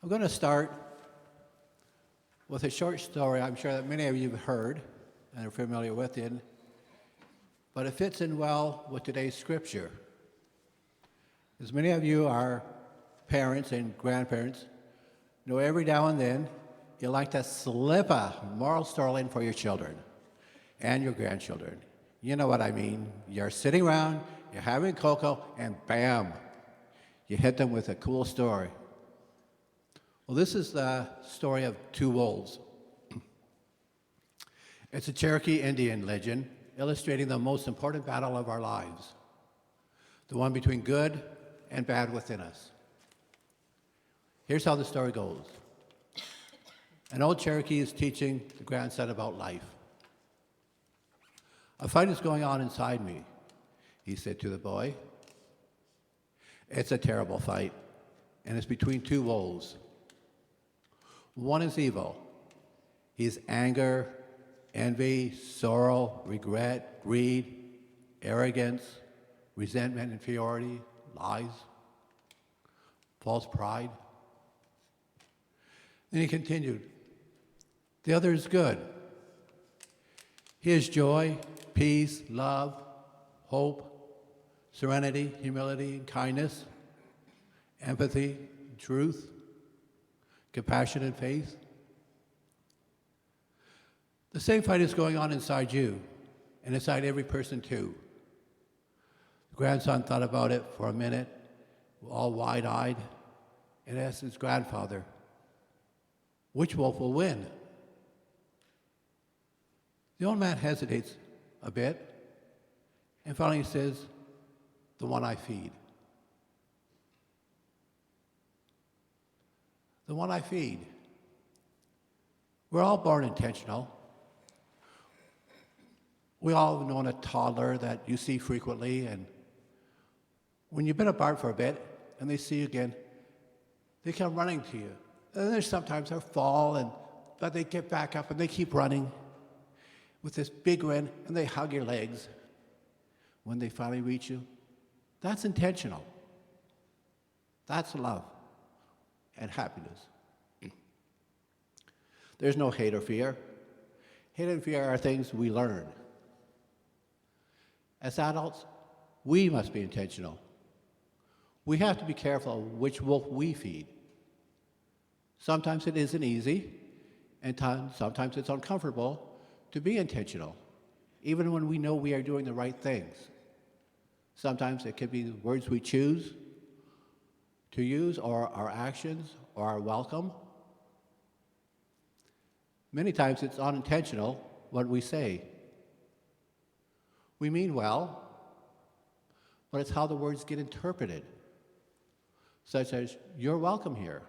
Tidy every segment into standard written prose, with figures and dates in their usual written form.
I'm going to start with a short story I'm sure that many of you have heard and are familiar with it, but it fits in well with today's scripture. As many of you are parents and grandparents, know every now and then you like to slip a moral story in for your children and your grandchildren. You know what I mean. You're sitting around, you're having cocoa, and bam, you hit them with a cool story. Well, this is the story of two wolves. It's a Cherokee Indian legend illustrating the most important battle of our lives, the one between good and bad within us. Here's how the story goes. An old Cherokee is teaching the grandson about life. "A fight is going on inside me," he said to the boy. "It's a terrible fight, and it's between two wolves. One is evil. He's anger, envy, sorrow, regret, greed, arrogance, resentment, inferiority, lies, false pride." Then he continued, "The other is good. He is joy, peace, love, hope, serenity, humility, and kindness, empathy, truth, compassion, and faith. The same fight is going on inside you and inside every person too." The grandson thought about it for a minute, all wide-eyed, and asked his grandfather, "Which wolf will win?" The old man hesitates a bit and finally says, "The one I feed." The one I feed. We're all born intentional. We all know a toddler that you see frequently, and when you've been apart for a bit and they see you again, they come running to you. And there's sometimes they fall, but they get back up and they keep running with this big grin, and they hug your legs when they finally reach you. That's intentional. That's love and happiness. There's no hate or fear. Hate and fear are things we learn. As adults, we must be intentional. We have to be careful of which wolf we feed. Sometimes it isn't easy, and sometimes it's uncomfortable to be intentional, even when we know we are doing the right things. Sometimes it could be the words we choose to use, or our actions, or our welcome. Many times it's unintentional what we say. We mean well, but it's how the words get interpreted, such as, "You're welcome here."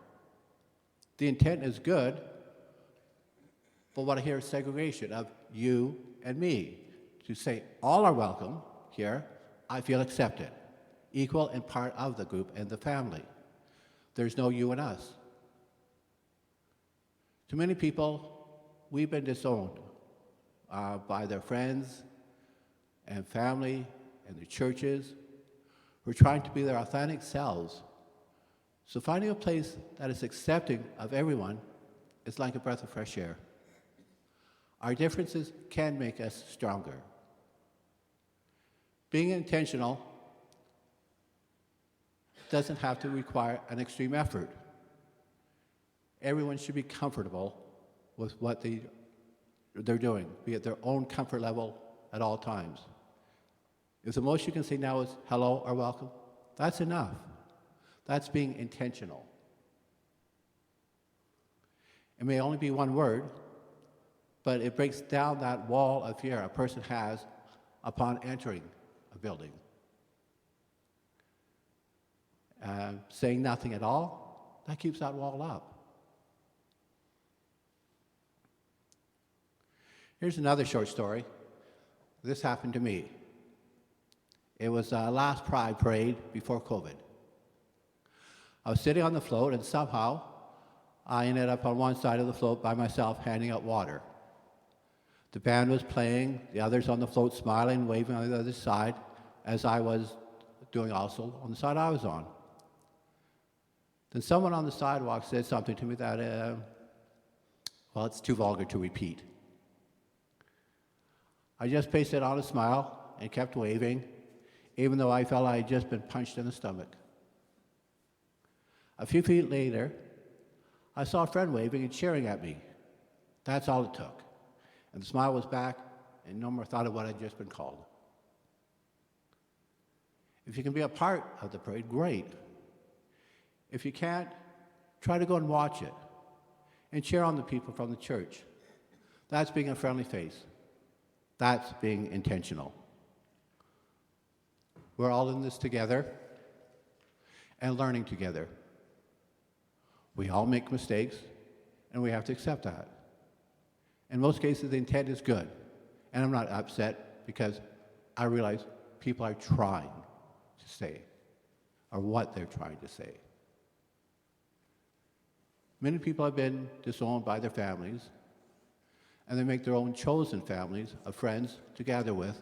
The intent is good, but what I hear is segregation of you and me. To say all are welcome here, I feel accepted, equal and part of the group and the family. There's no you and us. To many people, we've been disowned by their friends and family and the churches who are trying to be their authentic selves. So finding a place that is accepting of everyone is like a breath of fresh air. Our differences can make us stronger. Being intentional doesn't have to require an extreme effort. Everyone should be comfortable with what they're doing, be at their own comfort level at all times. If the most you can say now is hello or welcome, that's enough. That's being intentional. It may only be one word, but it breaks down that wall of fear a person has upon entering a building. Saying nothing at all, that keeps that wall up. Here's another short story. This happened to me. It was last Pride parade before COVID. I was sitting on the float, and somehow I ended up on one side of the float by myself handing out water. The band was playing, the others on the float smiling, waving on the other side, as I was doing also on the side I was on. Then someone on the sidewalk said something to me that, well, it's too vulgar to repeat. I just pasted on a smile and kept waving, even though I felt I had just been punched in the stomach. A few feet later, I saw a friend waving and cheering at me. That's all it took. And the smile was back, and no more thought of what I'd just been called. If you can be a part of the parade, great. If you can't, try to go and watch it and cheer on the people from the church. That's being a friendly face. That's being intentional. We're all in this together and learning together. We all make mistakes, and we have to accept that. In most cases, the intent is good, and I'm not upset because I realize people are trying to say, or what they're trying to say. Many people have been disowned by their families, and they make their own chosen families of friends to gather with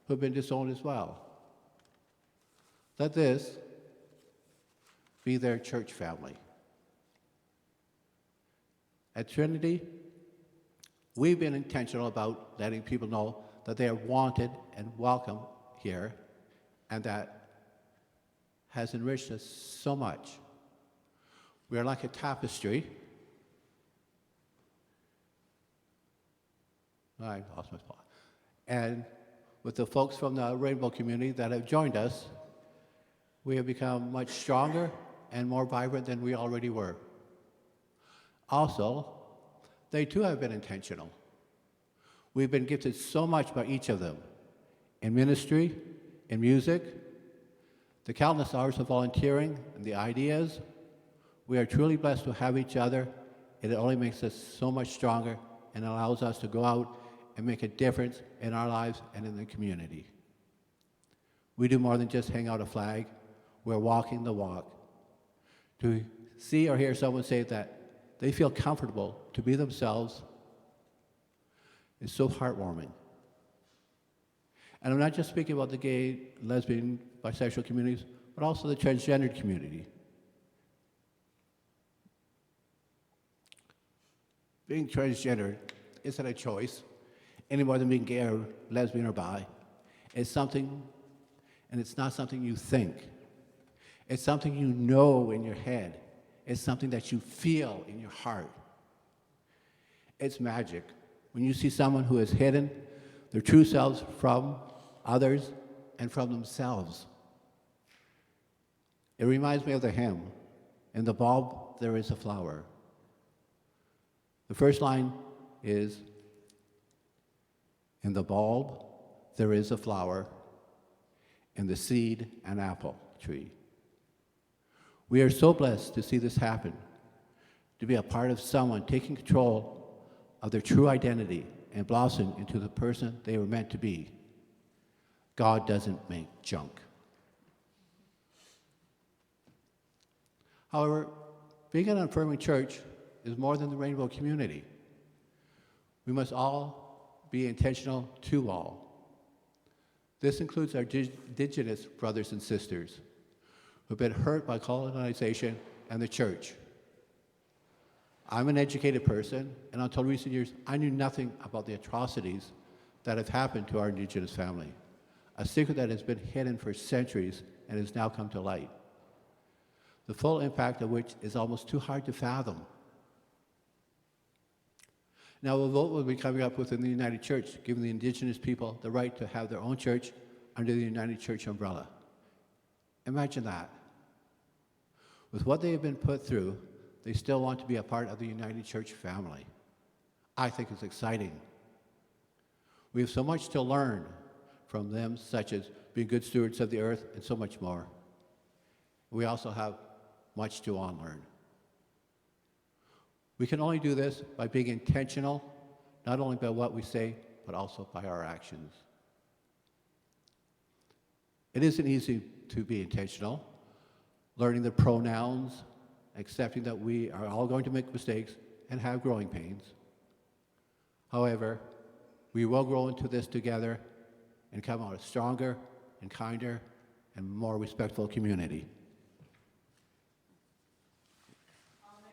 who have been disowned as well. Let this be their church family. At Trinity, we've been intentional about letting people know that they are wanted and welcome here, and that has enriched us so much. We are like a tapestry. I lost my spot. And with the folks from the Rainbow community that have joined us, we have become much stronger and more vibrant than we already were. Also, they too have been intentional. We've been gifted so much by each of them in ministry, in music, the countless hours of volunteering, and the ideas. We are truly blessed to have each other, and it only makes us so much stronger and allows us to go out and make a difference in our lives and in the community. We do more than just hang out a flag. We're walking the walk. To see or hear someone say that they feel comfortable to be themselves is so heartwarming. And I'm not just speaking about the gay, lesbian, bisexual communities, but also the transgendered community. Being transgender isn't a choice any more than being gay or lesbian or bi. It's something, and it's not something you think. It's something you know in your head. It's something that you feel in your heart. It's magic. When you see someone who has hidden their true selves from others and from themselves. It reminds me of the hymn, "In the bulb there is a flower." The first line is, "In the bulb there is a flower, in the seed an apple tree." We are so blessed to see this happen, to be a part of someone taking control of their true identity and blossom into the person they were meant to be. God doesn't make junk. However, being an affirming church is more than the Rainbow community. We must all be intentional to all. This includes our indigenous brothers and sisters who have been hurt by colonization and the church. I'm an educated person, and until recent years, I knew nothing about the atrocities that have happened to our indigenous family, a secret that has been hidden for centuries and has now come to light, the full impact of which is almost too hard to fathom. Now, a vote will be coming up within the United Church, giving the indigenous people the right to have their own church under the United Church umbrella. Imagine that. With what they have been put through, they still want to be a part of the United Church family. I think it's exciting. We have so much to learn from them, such as being good stewards of the earth and so much more. We also have much to unlearn. We can only do this by being intentional, not only by what we say, but also by our actions. It isn't easy to be intentional, learning the pronouns, accepting that we are all going to make mistakes and have growing pains. However, we will grow into this together and come out a stronger and kinder and more respectful community.